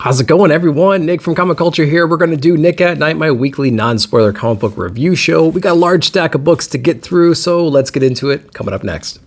How's it going, everyone? Nick from Comic Culture here. We're going to do Nick at Night, my weekly non-spoiler comic book review show. We got a large stack of books to get through, so let's get into it. Coming up next.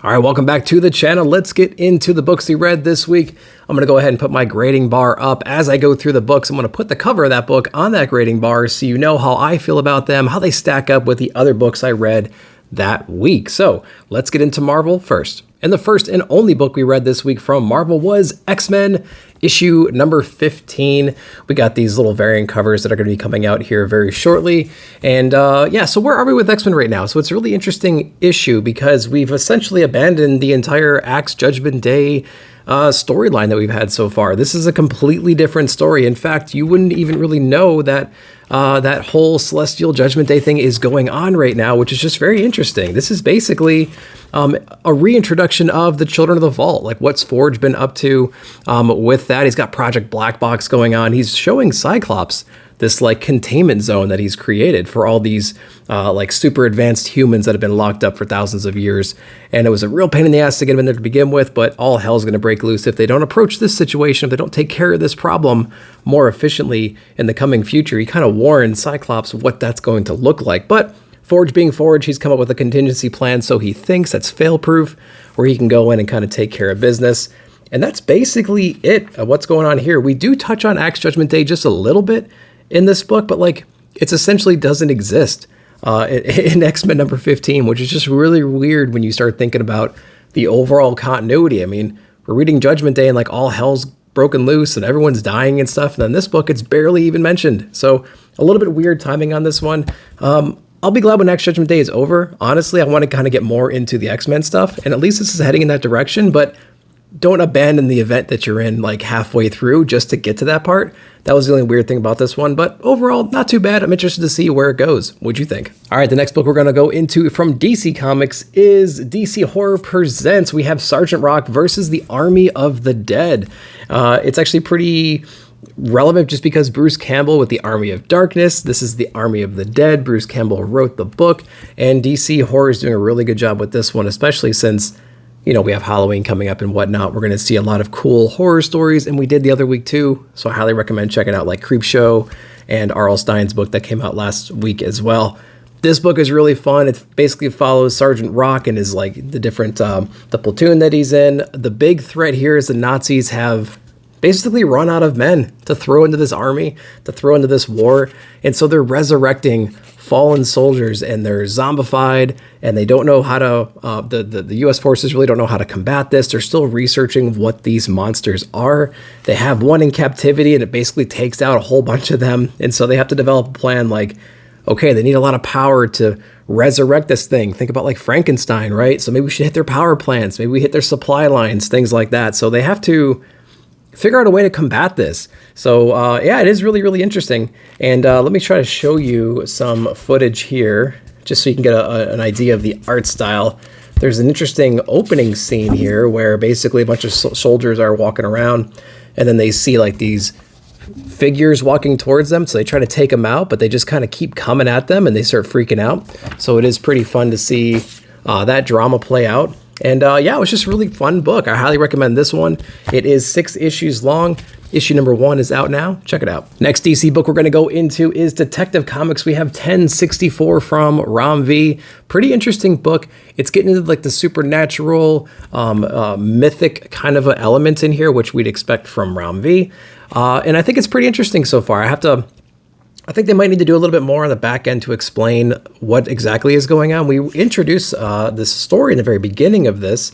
All right, welcome back to the channel. Let's get into the books we read this week. I'm gonna go ahead and put my grading bar up. As I go through the books, I'm gonna put the cover of that book on that grading bar so you know how I feel about them, how they stack up with the other books I read that week. So let's get into Marvel first. And the first and only book we read this week from Marvel was X-Men issue number 15. We got these little variant covers that are going to be coming out here very shortly. And yeah, so where are we with X-Men right now? So it's a really interesting issue because we've essentially abandoned the entire Axe Judgment Day storyline that we've had so far. This is a completely different story. In fact, you wouldn't even really know that that whole Celestial Judgment Day thing is going on right now, which is just very interesting. This is basically a reintroduction of the Children of the Vault, like what's Forge been up to with that. He's got Project Black Box going on. He's showing Cyclops this like containment zone that he's created for all these like super advanced humans that have been locked up for thousands of years. And it was a real pain in the ass to get them in there to begin with, but all hell's going to break loose if they don't approach this situation, if they don't take care of this problem more efficiently in the coming future. He kind of warned Cyclops what that's going to look like. But Forge being Forge, he's come up with a contingency plan, so he thinks that's fail-proof, where he can go in and kind of take care of business. And that's basically it, what's going on here. We do touch on Axe Judgment Day just a little bit in this book, but like it's essentially doesn't exist in X-Men number 15, which is just really weird when you start thinking about the overall continuity. I mean, we're reading Judgment Day and like all hell's broken loose and everyone's dying and stuff. And then this book, it's barely even mentioned. So a little bit weird timing on this one. I'll be glad when Axe Judgment Day is over. Honestly, I want to kind of get more into the X-Men stuff, and at least this is heading in that direction, but don't abandon the event that you're in like halfway through just to get to that part. That was the only weird thing about this one, but overall, not too bad. I'm interested to see where it goes. What'd you think? All right, the next book we're going to go into from DC Comics is DC Horror Presents. We have Sergeant Rock versus the Army of the Dead. It's actually pretty relevant just because Bruce Campbell with the Army of Darkness. This is the Army of the Dead. Bruce Campbell wrote the book, and DC Horror is doing a really good job with this one, especially since, you know, we have Halloween coming up and whatnot. We're going to see a lot of cool horror stories, and we did the other week too. So I highly recommend checking out like Creepshow and R.L. Stein's book that came out last week as well. This book is really fun. It basically follows Sergeant Rock and is like the different, the platoon that he's in. The big threat here is the Nazis have basically run out of men to throw into this army, to throw into this war. And so they're resurrecting fallen soldiers, and they're zombified, and they don't know how to, the U.S. forces really don't know how to combat this. They're still researching what these monsters are. They have one in captivity, and it basically takes out a whole bunch of them. And so they have to develop a plan like, okay, they need a lot of power to resurrect this thing. Think about like Frankenstein, right? So maybe we should hit their power plants. Maybe we hit their supply lines, things like that. So they have to figure out a way to combat this. So yeah, it is really, really interesting. And let me try to show you some footage here, just so you can get an idea of the art style. There's an interesting opening scene here where basically a bunch of soldiers are walking around, and then they see like these figures walking towards them. So they try to take them out, but they just kind of keep coming at them, and they start freaking out. So it is pretty fun to see that drama play out. And yeah, it was just a really fun book. I highly recommend this one. It is 6 issues long. Issue number 1 is out now. Check it out. Next DC book we're going to go into is Detective Comics. We have 1064 from Ram V. Pretty interesting book. It's getting into like the supernatural, mythic kind of element in here, which we'd expect from Ram V. And I think it's pretty interesting so far. I think they might need to do a little bit more on the back end to explain what exactly is going on. We introduced this story in the very beginning of this,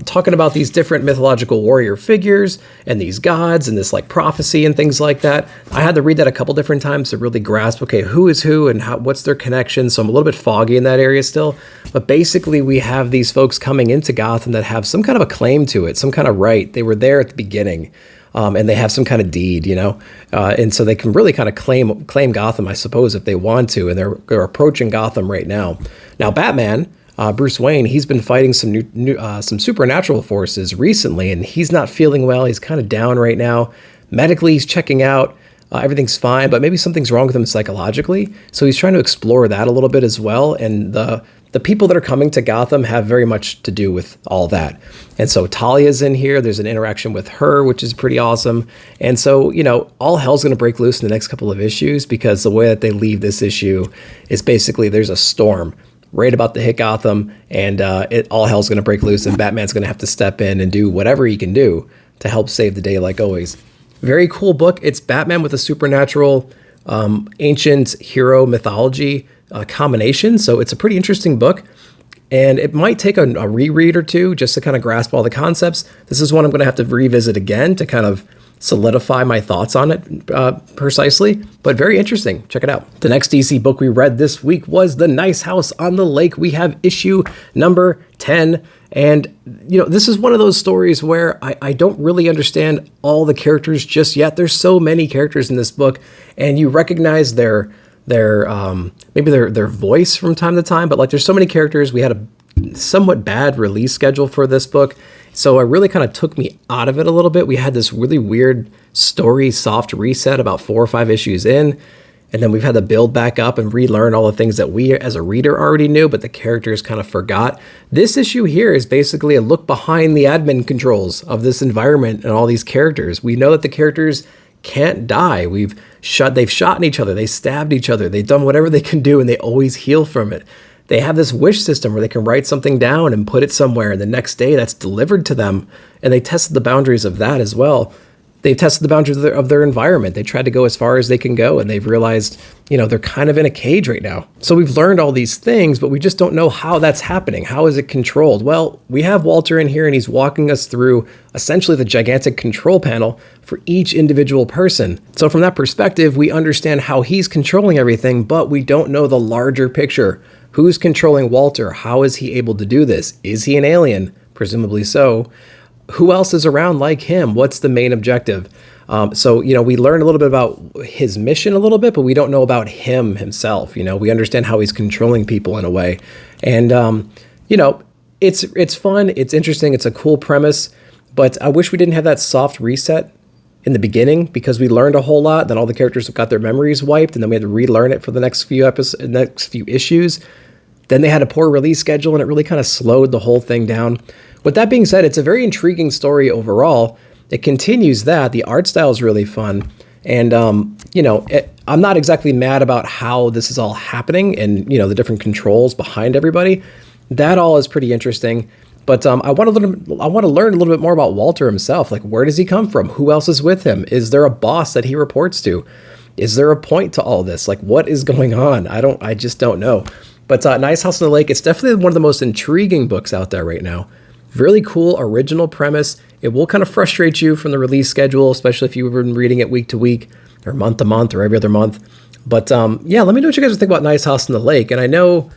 talking about these different mythological warrior figures and these gods and this like prophecy and things like that. I had to read that a couple different times to really grasp, okay, who is who and what's their connection. So I'm a little bit foggy in that area still. But basically we have these folks coming into Gotham that have some kind of a claim to it, some kind of right. They were there at the beginning. And they have some kind of deed, you know, and so they can really kind of claim Gotham, I suppose, if they want to, and they're approaching Gotham right now. Now, Batman, Bruce Wayne, he's been fighting some supernatural forces recently, and he's not feeling well. He's kind of down right now. medically he's checking out. Everything's fine, but maybe something's wrong with him psychologically. So he's trying to explore that a little bit as well. And the people that are coming to Gotham have very much to do with all that. And so Talia's in here. There's an interaction with her, which is pretty awesome. And so, you know, all hell's going to break loose in the next couple of issues, because the way that they leave this issue is basically there's a storm right about to hit Gotham, and all hell's going to break loose, and Batman's going to have to step in and do whatever he can do to help save the day, like always. Very cool book. It's Batman with a supernatural, ancient hero mythology combination. So it's a pretty interesting book, and it might take a reread or two just to kind of grasp all the concepts. This is one I'm going to have to revisit again to kind of solidify my thoughts on it precisely, but very interesting. Check it out. The next DC book we read this week was The Nice House on the Lake. We have issue number 10. And, you know, this is one of those stories where I don't really understand all the characters just yet. There's so many characters in this book, and you recognize their voice from time to time, but like there's so many characters. We had a somewhat bad release schedule for this book, so it really kind of took me out of it a little bit. We had this really weird story soft reset about 4 or 5 issues in, and then we've had to build back up and relearn all the things that we as a reader already knew, but the characters kind of forgot. This issue here is basically a look behind the admin controls of this environment and all these characters. We know that the characters can't die. They've shot in each other, they stabbed each other, they've done whatever they can do, and they always heal from it. They have this wish system where they can write something down and put it somewhere, and the next day that's delivered to them, and they tested the boundaries of that as well. They've tested the boundaries of their environment. They tried to go as far as they can go, and they've realized, you know, they're kind of in a cage right now. So we've learned all these things, but we just don't know how that's happening. How is it controlled? Well, we have Walter in here, and he's walking us through essentially the gigantic control panel for each individual person. So from that perspective, we understand how he's controlling everything, but we don't know the larger picture. Who's controlling Walter? How is he able to do this? Is he an alien? Presumably so. Who else is around like him? What's the main objective? So, you know, we learn a little bit about his mission a little bit, but we don't know about him himself. You know, we understand how he's controlling people in a way. And, you know, it's fun. It's interesting. It's a cool premise, but I wish we didn't have that soft reset in the beginning, because we learned a whole lot. Then all the characters got their memories wiped, and then we had to relearn it for the next few issues. Then they had a poor release schedule, and it really kind of slowed the whole thing down. With that being said, it's a very intriguing story overall. It continues that. The art style is really fun. And, you know, I'm not exactly mad about how this is all happening and, you know, the different controls behind everybody. That all is pretty interesting. But I want to learn a little bit more about Walter himself. Like, where does he come from? Who else is with him? Is there a boss that he reports to? Is there a point to all this? Like, what is going on? I just don't know. But Nice House on the Lake, it's definitely one of the most intriguing books out there right now. Really cool, original premise. It will kind of frustrate you from the release schedule, especially if you've been reading it week to week or month to month or every other month. But yeah, let me know what you guys think about Nice House on the Lake. And I know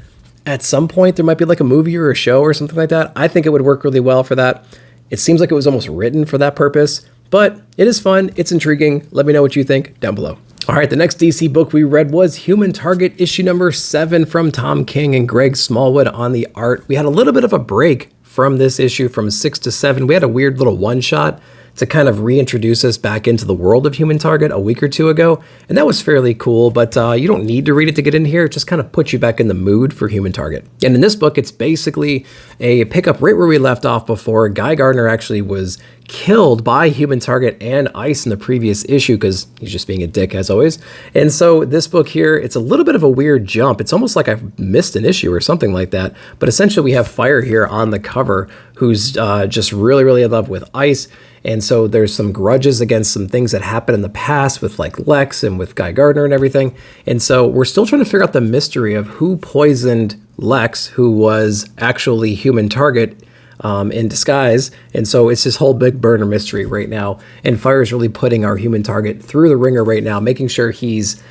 at some point there might be like a movie or a show or something like that. I think it would work really well for that. It seems like it was almost written for that purpose, but it is fun. It's intriguing. Let me know what you think down below. All right, the next DC book we read was Human Target, issue number 7 from Tom King and Greg Smallwood on the art. We had a little bit of a break from this issue from 6 to 7. We had a weird little one-shot to kind of reintroduce us back into the world of Human Target a week or two ago, and that was fairly cool, but you don't need to read it to get in here. It just kind of puts you back in the mood for Human Target. And in this book, it's basically a pickup right where we left off before. Guy Gardner actually was killed by Human Target and Ice in the previous issue because he's just being a dick as always. And so this book here, it's a little bit of a weird jump. It's almost like I've missed an issue or something like that. But essentially we have Fire here on the cover who's just really, really in love with Ice. And so there's some grudges against some things that happened in the past with like Lex and with Guy Gardner and everything. And so we're still trying to figure out the mystery of who poisoned Lex, who was actually Human Target in disguise. And so it's this whole big burner mystery right now. And Fire is really putting our Human Target through the ringer right now, making sure he's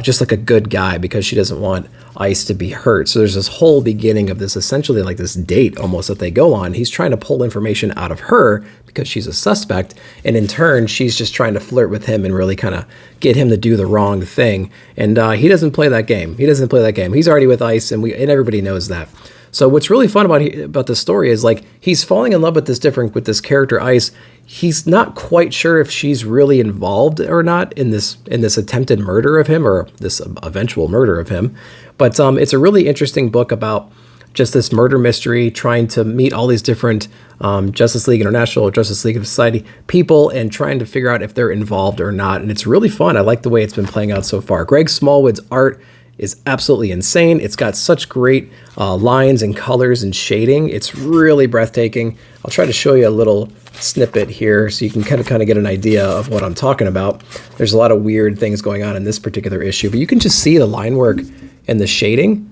just like a good guy because she doesn't want Ice to be hurt. So there's this whole beginning of this, essentially like this date almost that they go on. He's trying to pull information out of her because she's a suspect. And in turn, she's just trying to flirt with him and really kind of get him to do the wrong thing. And he doesn't play that game. He doesn't play that game. He's already with Ice and everybody knows that. So what's really fun about this story is like he's falling in love with this character Ice. He's not quite sure if she's really involved or not in this attempted murder of him, or this eventual murder of him. But it's a really interesting book about just this murder mystery, trying to meet all these different Justice League International, Justice League of Society people, and trying to figure out if they're involved or not. And it's really fun. I like the way it's been playing out so far. Greg Smallwood's art is absolutely insane. It's got such great lines and colors and shading. It's really breathtaking. I'll try to show you a little snippet here so you can kind of get an idea of what I'm talking about. There's a lot of weird things going on in this particular issue, but you can just see the line work and the shading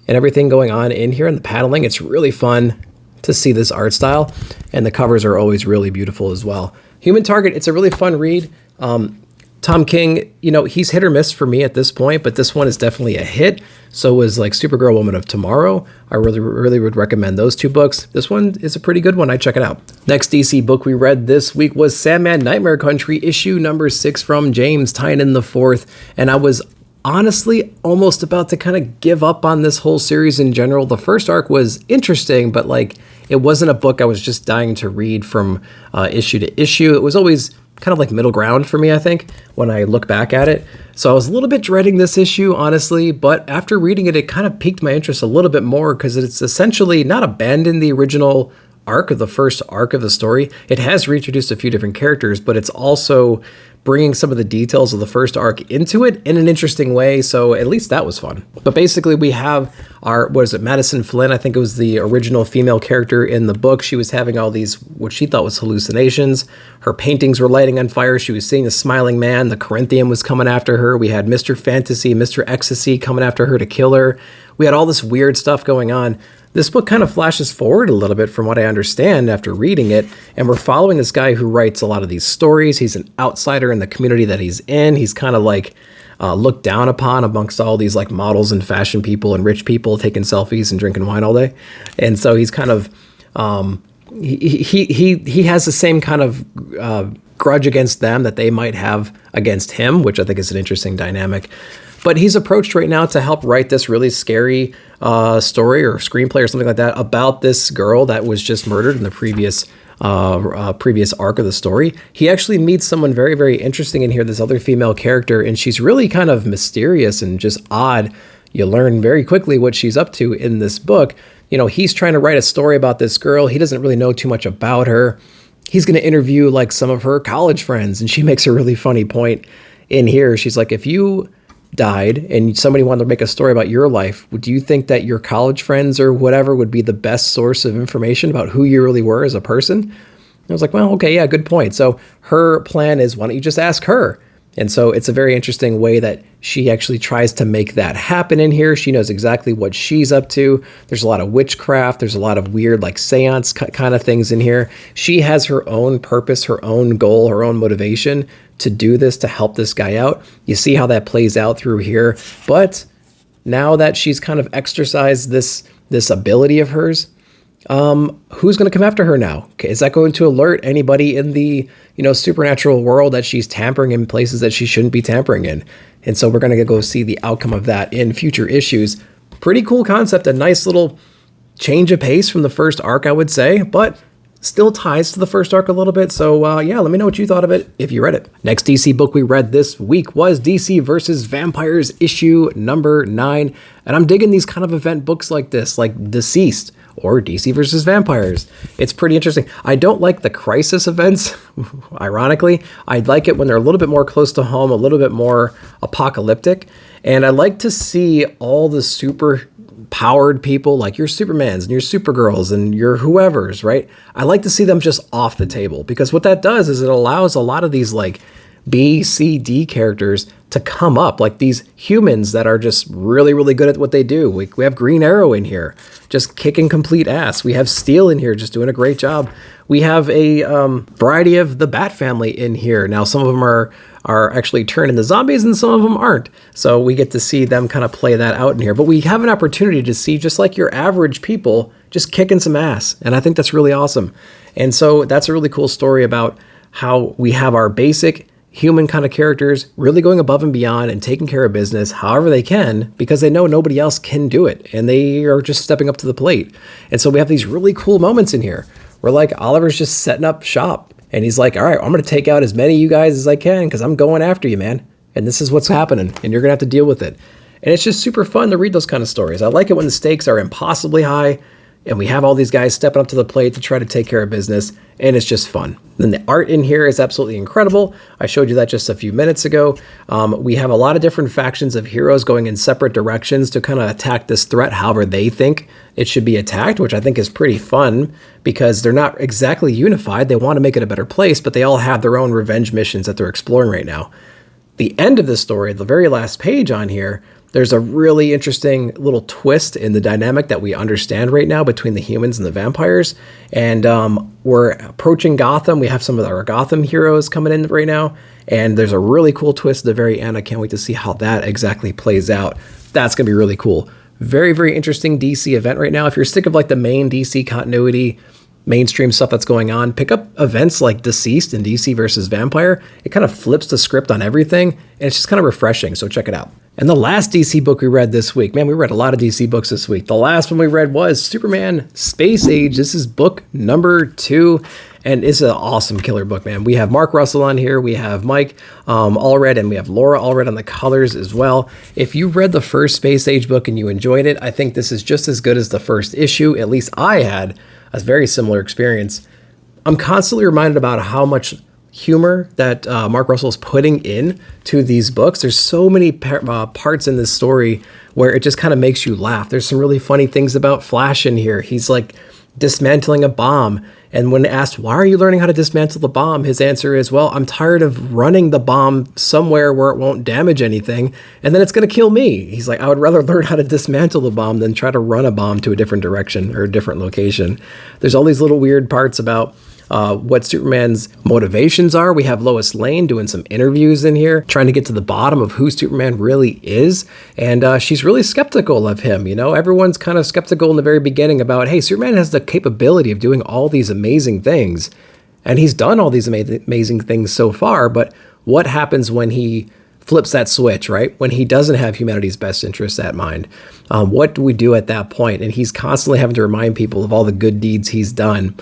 and everything going on in here, and the paneling. It's really fun to see this art style, and the covers are always really beautiful as well. Human Target, it's a really fun read. Tom King, you know, he's hit or miss for me at this point, but this one is definitely a hit. So was like Supergirl Woman of Tomorrow. I really would recommend those two books. This one is a pretty good one. I'd check it out. Next DC book we read this week was Sandman Nightmare Country, issue number 6 from James Tynion IV. And I was honestly almost about to kind of give up on this whole series in general. The first arc was interesting, but like it wasn't a book I was just dying to read from issue to issue. It was always kind of like middle ground for me, I think, when I look back at it. So I was a little bit dreading this issue, honestly, but after reading it, it kind of piqued my interest a little bit more because it's essentially not abandoned the original arc of the first arc of the story. It has reintroduced a few different characters, but it's also bringing some of the details of the first arc into it in an interesting way. So at least that was fun. But basically we have our, what is it, Madison Flynn, I think it was the original female character in the book. She was having all these, what she thought was hallucinations. Her paintings were lighting on fire. She was seeing a smiling man. The Corinthian was coming after her. We had Mr. Fantasy, Mr. Ecstasy coming after her to kill her. We had all this weird stuff going on. This book kind of flashes forward a little bit from what I understand after reading it, and we're following this guy who writes a lot of these stories. He's an outsider in the community that he's in. He's kind of like looked down upon amongst all these like models and fashion people and rich people taking selfies and drinking wine all day. And so he's kind of, he has the same kind of grudge against them that they might have against him, which I think is an interesting dynamic. But he's approached right now to help write this really scary story or screenplay or something like that about this girl that was just murdered in the previous arc of the story. He actually meets someone very, very interesting in here, this other female character, and she's really kind of mysterious and just odd. You learn very quickly what she's up to in this book. You know, he's trying to write a story about this girl. He doesn't really know too much about her. He's going to interview like some of her college friends, and she makes a really funny point in here. She's like, if you died and somebody wanted to make a story about your life, would you think that your college friends or whatever would be the best source of information about who you really were as a person? And I was like, well, okay, yeah, good point. So her plan is, why don't you just ask her? And so it's a very interesting way that she actually tries to make that happen in here. She knows exactly what she's up to. There's a lot of witchcraft. There's a lot of weird like seance kind of things in here. She has her own purpose, her own goal, her own motivation to do this, to help this guy out. You see how that plays out through here. But now that she's kind of exercised this ability of hers, who's going to come after her now? Is that going to alert anybody in the, supernatural world that she's tampering in places that she shouldn't be tampering in? And so we're going to go see the outcome of that in future issues. Pretty cool concept, a nice little change of pace from the first arc, I would say, but still ties to the first arc a little bit. So yeah, let me know what you thought of it if you read it. Next DC book we read this week was DC versus Vampires issue number 9. And I'm digging these kind of event books like this, like Deceased or DC versus Vampires. It's pretty interesting. I don't like the crisis events, ironically. I like it when they're a little bit more close to home, a little bit more apocalyptic. And I like to see all the super powered people like your Supermans and your Supergirls and your whoever's, right? I like to see them just off the table, because what that does is it allows a lot of these like B, C, D characters to come up, like these humans that are just really, really good at what they do. We have Green Arrow in here, just kicking complete ass. We have Steel in here, just doing a great job. We have a variety of the Bat family in here. Now, some of them are actually turned into zombies and some of them aren't. So we get to see them kind of play that out in here. But we have an opportunity to see just like your average people just kicking some ass. And I think that's really awesome. And so that's a really cool story about how we have our basic human kind of characters really going above and beyond and taking care of business however they can because they know nobody else can do it and they are just stepping up to the plate. And so we have these really cool moments in here where like Oliver's just setting up shop and he's like, all right, I'm going to take out as many of you guys as I can because I'm going after you, man. And this is what's happening and you're going to have to deal with it. And it's just super fun to read those kind of stories. I like it when the stakes are impossibly high and we have all these guys stepping up to the plate to try to take care of business, and it's just fun. Then the art in here is absolutely incredible. I showed you that just a few minutes ago. We have a lot of different factions of heroes going in separate directions to kind of attack this threat however they think it should be attacked, which I think is pretty fun because they're not exactly unified. They want to make it a better place, but they all have their own revenge missions that they're exploring right now. The end of the story, the very last page on here, there's a really interesting little twist in the dynamic that we understand right now between the humans and the vampires. And we're approaching Gotham. We have some of our Gotham heroes coming in right now. And there's a really cool twist at the very end. I can't wait to see how that exactly plays out. That's going to be really cool. Very, very interesting DC event right now. If you're sick of like the main DC continuity, mainstream stuff that's going on, pick up events like Deceased and DC versus Vampire. It kind of flips the script on everything, and it's just kind of refreshing, so check it out. And the last DC book we read this week, man, we read a lot of DC books this week. The last one we read was Superman Space Age. This is book number 2, and it's an awesome killer book, man. We have Mark Russell on here, we have Mike Allred, and we have Laura Allred on the colors as well. If you read the first Space Age book and you enjoyed it, I think this is just as good as the first issue. At least I had a very similar experience. I'm constantly reminded about how much humor that Mark Russell is putting in to these books. There's so many parts in this story where it just kind of makes you laugh. There's some really funny things about Flash in here. He's like dismantling a bomb. And when asked, why are you learning how to dismantle the bomb? His answer is, well, I'm tired of running the bomb somewhere where it won't damage anything. And then it's going to kill me. He's like, I would rather learn how to dismantle the bomb than try to run a bomb to a different direction or a different location. There's all these little weird parts about what Superman's motivations are. We have Lois Lane doing some interviews in here, trying to get to the bottom of who Superman really is. And she's really skeptical of him. You know, everyone's kind of skeptical in the very beginning about, hey, Superman has the capability of doing all these amazing things. And he's done all these amazing things so far. But what happens when he flips that switch, right? When he doesn't have humanity's best interests at mind? What do we do at that point? And he's constantly having to remind people of all the good deeds he's done.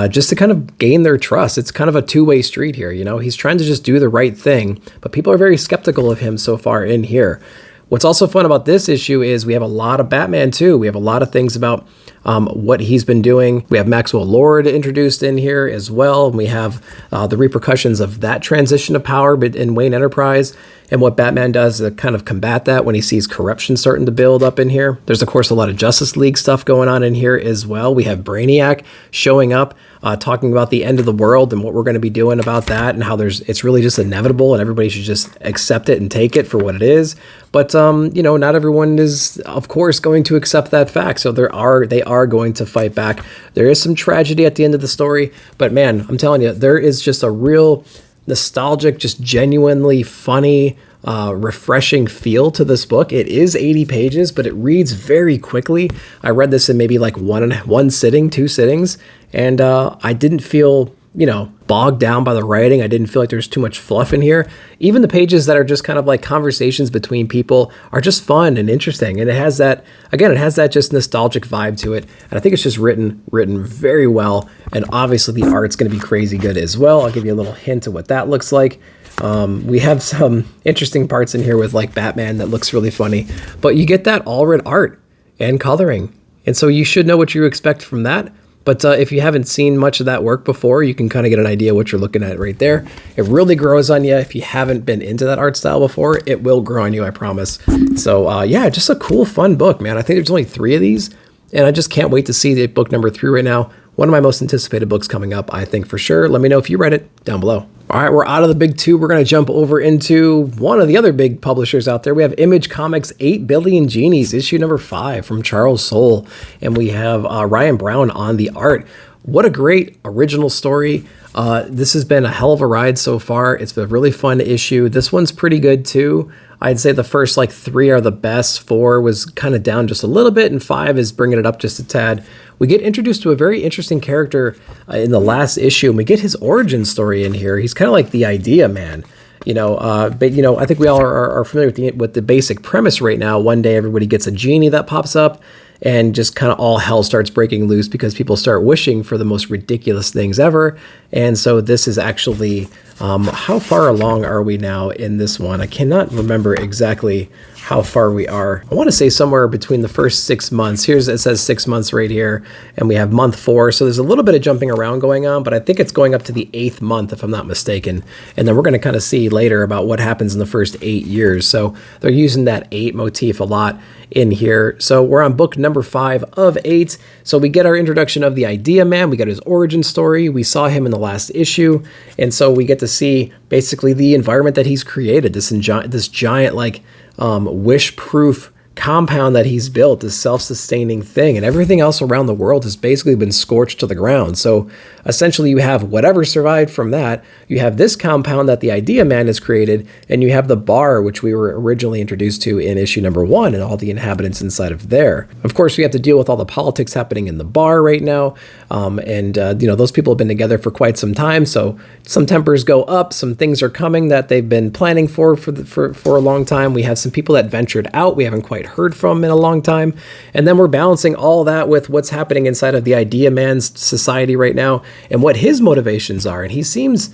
Just to kind of gain their trust. It's kind of a two-way street here, you know? He's trying to just do the right thing, but people are very skeptical of him so far in here. What's also fun about this issue is we have a lot of Batman too. We have a lot of things about what he's been doing. We have Maxwell Lord introduced in here as well. We have the repercussions of that transition of power in Wayne Enterprise and what Batman does to kind of combat that when he sees corruption starting to build up in here. There's, of course, a lot of Justice League stuff going on in here as well. We have Brainiac showing up, talking about the end of the world and what we're going to be doing about that and how it's really just inevitable and everybody should just accept it and take it for what it is. But, you know, not everyone is, of course, going to accept that fact. So they are going to fight back. There is some tragedy at the end of the story, but man, I'm telling you, there is just a real nostalgic, just genuinely funny, refreshing feel to this book. It is 80 pages, but it reads very quickly. I read this in maybe like one sitting, 2 sittings, and I didn't feel, you know, bogged down by the writing. I didn't feel like there's too much fluff in here. Even the pages that are just kind of like conversations between people are just fun and interesting. And it has that, again, it has that just nostalgic vibe to it. And I think it's just written very well. And obviously the art's going to be crazy good as well. I'll give you a little hint of what that looks like. We have some interesting parts in here with like Batman that looks really funny, but you get that Allred art and coloring. And so you should know what you expect from that. But if you haven't seen much of that work before, you can kind of get an idea what you're looking at right there. It really grows on you. If you haven't been into that art style before, it will grow on you, I promise. So yeah, just a cool, fun book, man. I think there's only 3 of these, and I just can't wait to see the book number 3 right now. One of my most anticipated books coming up, I think, for sure. Let me know if you read it down below. All right, we're out of the big 2. We're going to jump over into one of the other big publishers out there. We have Image Comics 8 Billion Genies, issue number 5 from Charles Soule. And we have Ryan Brown on the art. What a great original story. This has been a hell of a ride so far. It's been a really fun issue. This one's pretty good too. I'd say the first like 3 are the best. 4 was kind of down just a little bit, and 5 is bringing it up just a tad. We get introduced to a very interesting character in the last issue, and we get his origin story in here. He's kind of like the idea man. But I think we all are familiar with the basic premise right now. One day everybody gets a genie that pops up, and just kind of all hell starts breaking loose because people start wishing for the most ridiculous things ever. And so this is actually, how far along are we now in this one? I cannot remember exactly how far we are. I want to say somewhere between the first 6 months. It says 6 months right here, and we have month 4. So there's a little bit of jumping around going on, but I think it's going up to the 8th month, if I'm not mistaken. And then we're going to kind of see later about what happens in the first 8 years. So they're using that 8 motif a lot in here. So we're on book number 5 of 8. So we get our introduction of the Idea Man. We got his origin story. We saw him in the last issue. And so we get to see basically the environment that he's created, this giant like wish-proof compound that he's built, this self-sustaining thing, and everything else around the world has basically been scorched to the ground. So essentially you have whatever survived from that, you have this compound that the Idea Man has created, and you have the bar, which we were originally introduced to in issue number 1, and all the inhabitants inside of there. Of course, we have to deal with all the politics happening in the bar right now, those people have been together for quite some time, so some tempers go up, some things are coming that they've been planning for a long time. We have some people that ventured out we haven't quite heard from in a long time, and then we're balancing all that with what's happening inside of the Idea Man's society right now and what his motivations are. And he seems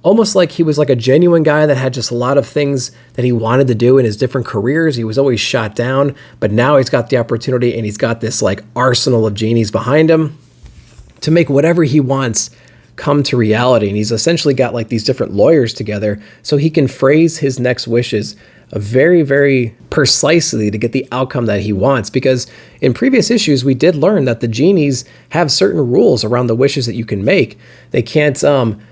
almost like he was like a genuine guy that had just a lot of things that he wanted to do in his different careers. He was always shot down, but now he's got the opportunity, and he's got this like arsenal of genies behind him to make whatever he wants come to reality. And he's essentially got like these different lawyers together so he can phrase his next wishes very, very precisely to get the outcome that he wants. Because in previous issues, we did learn that the genies have certain rules around the wishes that you can make. They can't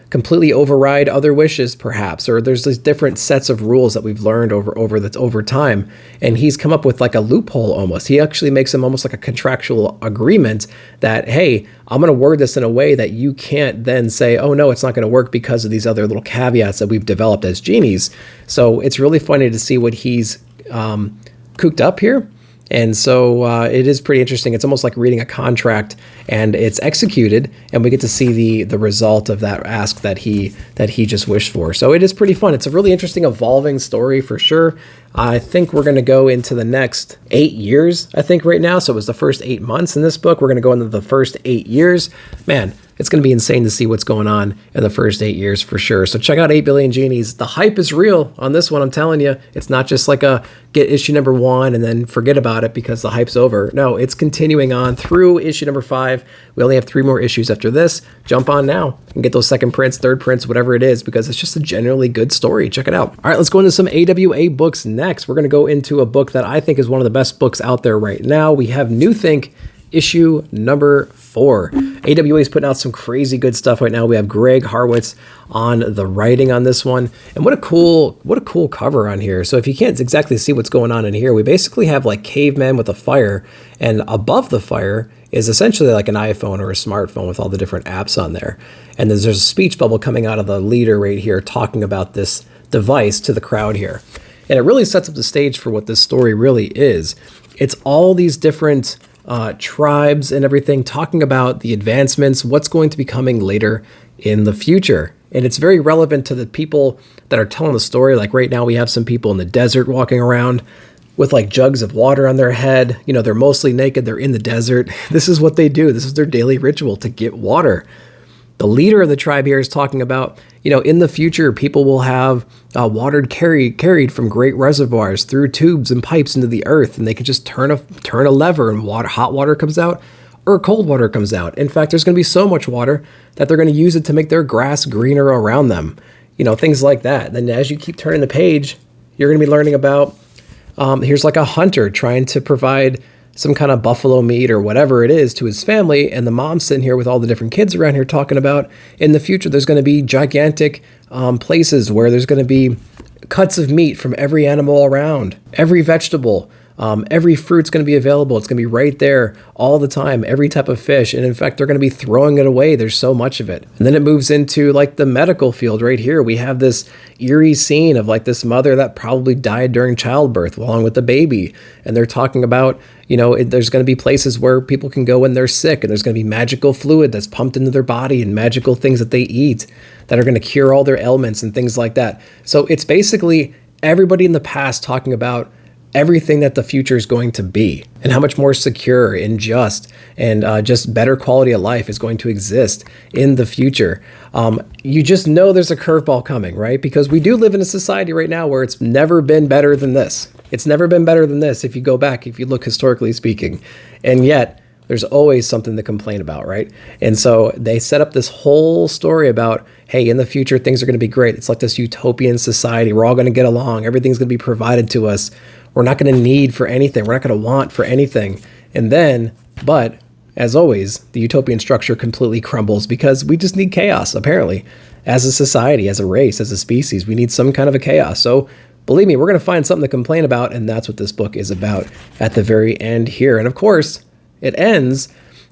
completely override other wishes, perhaps, or there's these different sets of rules that we've learned over time. And he's come up with like a loophole almost. He actually makes them almost like a contractual agreement that, hey, I'm going to word this in a way that you can't then say, oh no, it's not going to work because of these other little caveats that we've developed as genies. So it's really funny to see what he's cooked up here. And so it is pretty interesting. It's almost like reading a contract, and it's executed, and we get to see the result of that ask that he just wished for. So it is pretty fun. It's a really interesting, evolving story for sure. I think we're going to go into the next 8 years, I think, right now. So it was the first 8 months in this book. We're going to go into the first 8 years. Man, it's going to be insane to see what's going on in the first 8 years for sure. So check out 8 Billion Genies. The hype is real on this one, I'm telling you. It's not just like a get issue number 1 and then forget about it because the hype's over. No, it's continuing on through issue number 5. We only have 3 more issues after this. Jump on now and get those second prints, third prints, whatever it is, because it's just a generally good story. Check it out. All right, let's go into some AWA books next. We're going to go into a book that I think is one of the best books out there right now. We have New Think, issue number 4. AWA is putting out some crazy good stuff right now. We have Greg Harwitz on the writing on this one, and what a cool cover on here. So if you can't exactly see what's going on in here, we basically have like cavemen with a fire, and above the fire is essentially like an iPhone or a smartphone with all the different apps on there. And there's a speech bubble coming out of the leader right here talking about this device to the crowd here. And it really sets up the stage for what this story really is. It's all these different tribes and everything talking about the advancements, what's going to be coming later in the future. And it's very relevant to the people that are telling the story. Like right now we have some people in the desert walking around with like jugs of water on their head. You know, they're mostly naked. They're in the desert. This is what they do. This is their daily ritual to get water. The leader of the tribe here is talking about, you know, in the future, people will have water carried from great reservoirs through tubes and pipes into the earth, and they can just turn a lever and hot water comes out or cold water comes out. In fact, there's going to be so much water that they're going to use it to make their grass greener around them. You know, things like that. Then as you keep turning the page, you're going to be learning about, here's like a hunter trying to provide some kind of buffalo meat or whatever it is to his family, and the mom's sitting here with all the different kids around here talking about in the future there's going to be gigantic places where there's going to be cuts of meat from every animal around, every vegetable, Every fruit's going to be available. It's going to be right there all the time, every type of fish. And in fact, they're going to be throwing it away. There's so much of it. And then it moves into like the medical field right here. We have this eerie scene of like this mother that probably died during childbirth along with the baby. And they're talking about, you know, there's going to be places where people can go when they're sick, and there's going to be magical fluid that's pumped into their body and magical things that they eat that are going to cure all their ailments and things like that. So it's basically everybody in the past talking about everything that the future is going to be and how much more secure and just and just better quality of life is going to exist in the future. You just know there's a curveball coming, right? Because we do live in a society right now where it's never been better than this. It's never been better than this if you go back, if you look historically speaking. And yet there's always something to complain about, right? And so they set up this whole story about, hey, in the future, things are going to be great. It's like this utopian society. We're all going to get along. Everything's going to be provided to us. We're not going to need for anything. We're not going to want for anything. And then, but as always, the utopian structure completely crumbles because we just need chaos, apparently. As a society, as a race, as a species, we need some kind of a chaos. So believe me, we're going to find something to complain about, and that's what this book is about at the very end here. And of course, it ends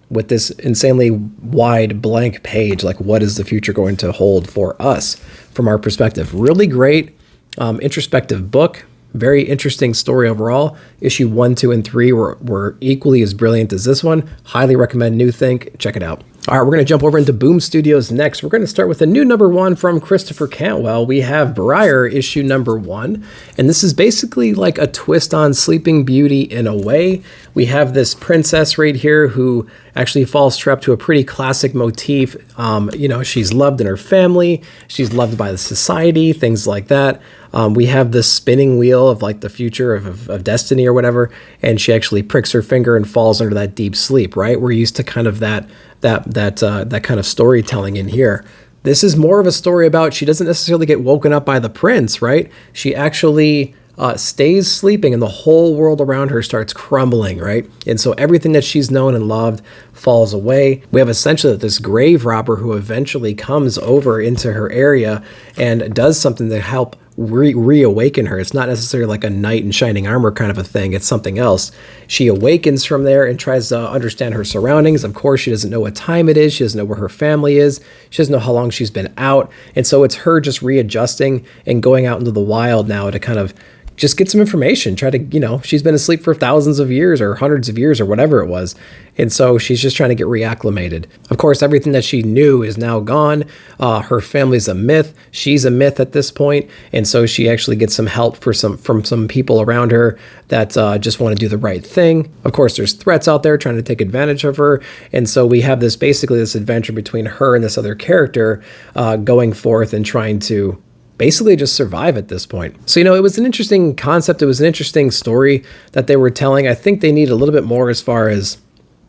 with this insanely wide blank page. Like, what is the future going to hold for us from our perspective? Really great, introspective book. Very interesting story overall. Issue 1, 2, and 3 were equally as brilliant as this one. Highly recommend New Think. Check it out. All right, we're going to jump over into Boom Studios next. We're going to start with a new #1 from Christopher Cantwell. We have Briar issue #1, and this is basically like a twist on Sleeping Beauty in a way. We have this princess right here who actually falls trapped to a pretty classic motif. You know, she's loved in her family, she's loved by the society, things like that. We have this spinning wheel of like the future of destiny or whatever, and she actually pricks her finger and falls under that deep sleep, right? We're used to kind of that kind of storytelling in here. This is more of a story about she doesn't necessarily get woken up by the prince, right? She actually stays sleeping and the whole world around her starts crumbling, right? And so everything that she's known and loved falls away. We have essentially this grave robber who eventually comes over into her area and does something to help reawaken her. It's not necessarily like a knight in shining armor kind of a thing. It's something else. She awakens from there and tries to understand her surroundings. Of course, she doesn't know what time it is. She doesn't know where her family is. She doesn't know how long she's been out. And so it's her just readjusting and going out into the wild now to kind of just get some information, try to, you know, she's been asleep for thousands of years or hundreds of years or whatever it was. And so she's just trying to get reacclimated. Of course, everything that she knew is now gone. Her family's a myth. She's a myth at this point. And so she actually gets some help from some people around her that just want to do the right thing. Of course, there's threats out there trying to take advantage of her. And so we have this adventure between her and this other character going forth and trying to basically just survive at this point. So, you know, it was an interesting concept. It was an interesting story that they were telling. I think they need a little bit more as far as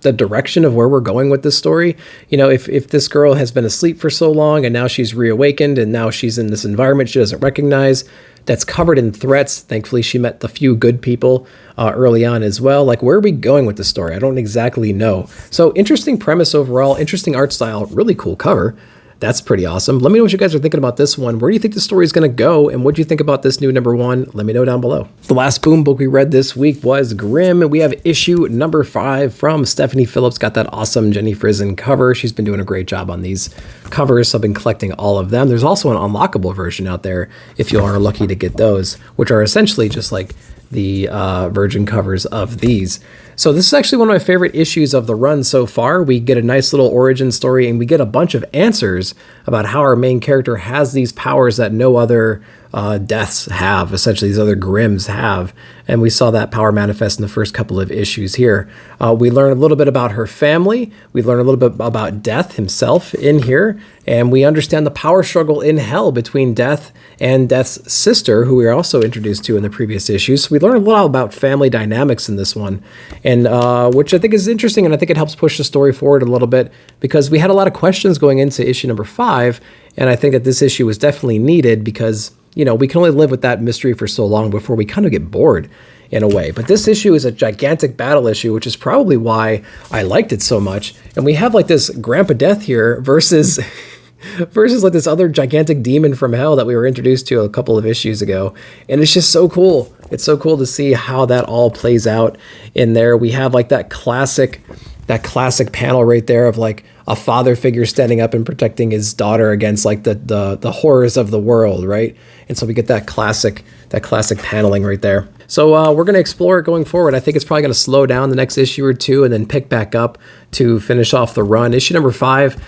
the direction of where we're going with this story. You know, if this girl has been asleep for so long and now she's reawakened and now she's in this environment she doesn't recognize that's covered in threats. Thankfully, she met the few good people early on as well. Like, where are we going with the story? I don't exactly know. So interesting premise overall, interesting art style, really cool cover. That's pretty awesome. Let me know what you guys are thinking about this one. Where do you think the story is going to go? And what do you think about this new #1? Let me know down below. The last Boom book we read this week was Grimm. We have issue #5 from Stephanie Phillips. Got that awesome Jenny Frison cover. She's been doing a great job on these covers. So I've been collecting all of them. There's also an unlockable version out there if you are lucky to get those, which are essentially just like the virgin covers of these. So this is actually one of my favorite issues of the run so far. We get a nice little origin story and we get a bunch of answers about how our main character has these powers that no other deaths have, essentially these other Grimms have. And we saw that power manifest in the first couple of issues here. We learn a little bit about her family. We learn a little bit about Death himself in here. And we understand the power struggle in hell between Death and Death's sister, who we are also introduced to in the previous issues. So we learn a lot about family dynamics in this one, and which I think is interesting, and I think it helps push the story forward a little bit because we had a lot of questions going into issue #5, and I think that this issue was definitely needed because, you know, we can only live with that mystery for so long before we kind of get bored in a way. But this issue is a gigantic battle issue, which is probably why I liked it so much. And we have like this Grandpa Death here versus versus like this other gigantic demon from hell that we were introduced to a couple of issues ago. And it's just so cool. It's so cool to see how that all plays out in there. We have like that classic panel right there of like a father figure standing up and protecting his daughter against like the horrors of the world, right? And so we get that classic paneling right there. So we're going to explore it going forward. I think it's probably going to slow down the next issue or two and then pick back up to finish off the run. Issue number 5,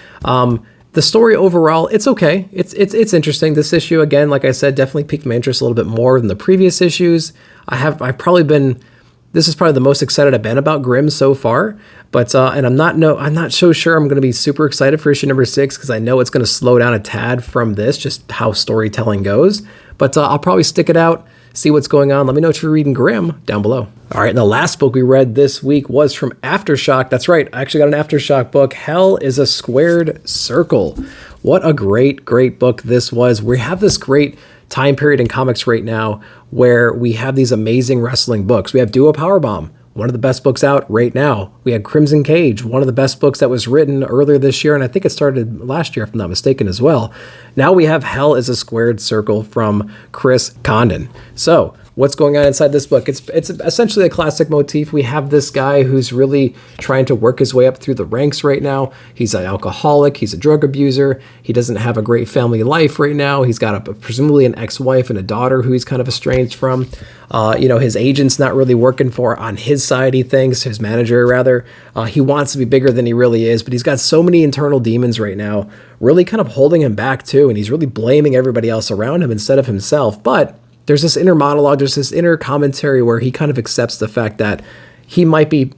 the story overall, it's okay. It's interesting. This issue, again, like I said, definitely piqued my interest a little bit more than the previous issues. This is probably the most excited I've been about Grimm so far, but and I'm not so sure I'm going to be super excited for issue number 6 because I know it's going to slow down a tad from this, just how storytelling goes. But I'll probably stick it out, see what's going on. Let me know if you're reading Grimm down below. All right, and the last book we read this week was from Aftershock. That's right, I actually got an Aftershock book. Hell is a Squared Circle. What a great book this was. We have this great time period in comics right now where we have these amazing wrestling books. We have Duo Powerbomb, one of the best books out right now. We had Crimson Cage, one of the best books that was written earlier this year, and I think it started last year if I'm not mistaken as well. Now we have Hell is a Squared Circle from Chris Condon. So what's going on inside this book? It's essentially a classic motif. We have this guy who's really trying to work his way up through the ranks right now. He's an alcoholic. He's a drug abuser. He doesn't have a great family life right now. He's got presumably an ex-wife and a daughter who he's kind of estranged from. His agent's not really working for on his side, he thinks, his manager rather. He wants to be bigger than he really is, but he's got so many internal demons right now, really kind of holding him back too, and he's really blaming everybody else around him instead of himself. But there's this inner monologue, there's this inner commentary where he kind of accepts the fact that he might be,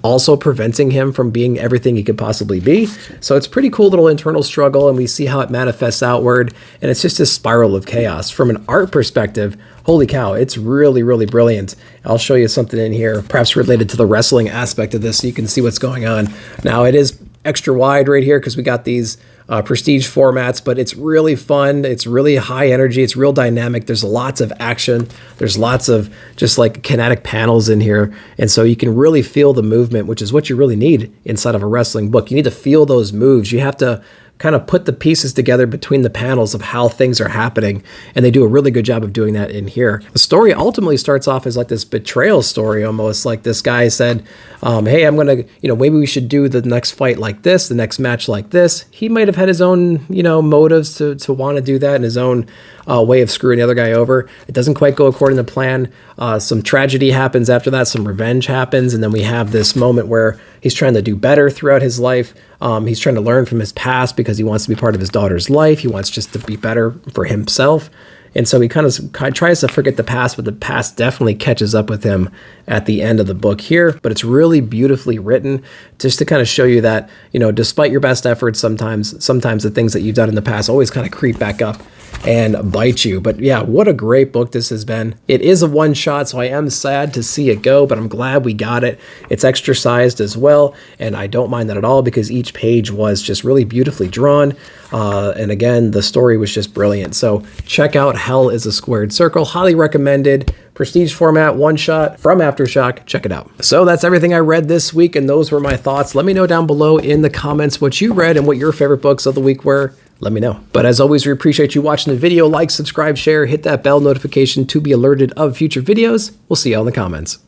also preventing him from being everything he could possibly be. So it's pretty cool little internal struggle, and we see how it manifests outward, and it's just a spiral of chaos. From an art perspective, holy cow, it's really, really brilliant. I'll show you something in here, perhaps related to the wrestling aspect of this, so you can see what's going on. Now, it is extra wide right here because we got these prestige formats, but it's really fun. It's really high energy. It's real dynamic. There's lots of action. There's lots of just like kinetic panels in here. And so you can really feel the movement, which is what you really need inside of a wrestling book. You need to feel those moves. You have to kind of put the pieces together between the panels of how things are happening. And they do a really good job of doing that in here. The story ultimately starts off as like this betrayal story, almost like this guy said, hey, I'm going to, maybe we should do the next fight like this, the next match like this. He might have had his own, motives to want to do that, and his own way of screwing the other guy over. It doesn't quite go according to plan. Some tragedy happens after that. Some revenge happens. And then we have this moment where he's trying to do better throughout his life. He's trying to learn from his past because he wants to be part of his daughter's life. He wants just to be better for himself. And so he kind of tries to forget the past, but the past definitely catches up with him at the end of the book here. But it's really beautifully written just to kind of show you that, despite your best efforts, sometimes the things that you've done in the past always kind of creep back up and bite you. But yeah, what a great book this has been. It is a one-shot, so I am sad to see it go, but I'm glad we got it. It's extra sized as well, and I don't mind that at all because each page was just really beautifully drawn. And again, the story was just brilliant. So check out Hell is a Squared Circle. Highly recommended. Prestige format, one shot from Aftershock. Check it out. So that's everything I read this week, and those were my thoughts. Let me know down below in the comments what you read and what your favorite books of the week were. Let me know. But as always, we appreciate you watching the video. Like, subscribe, share, hit that bell notification to be alerted of future videos. We'll see you all in the comments.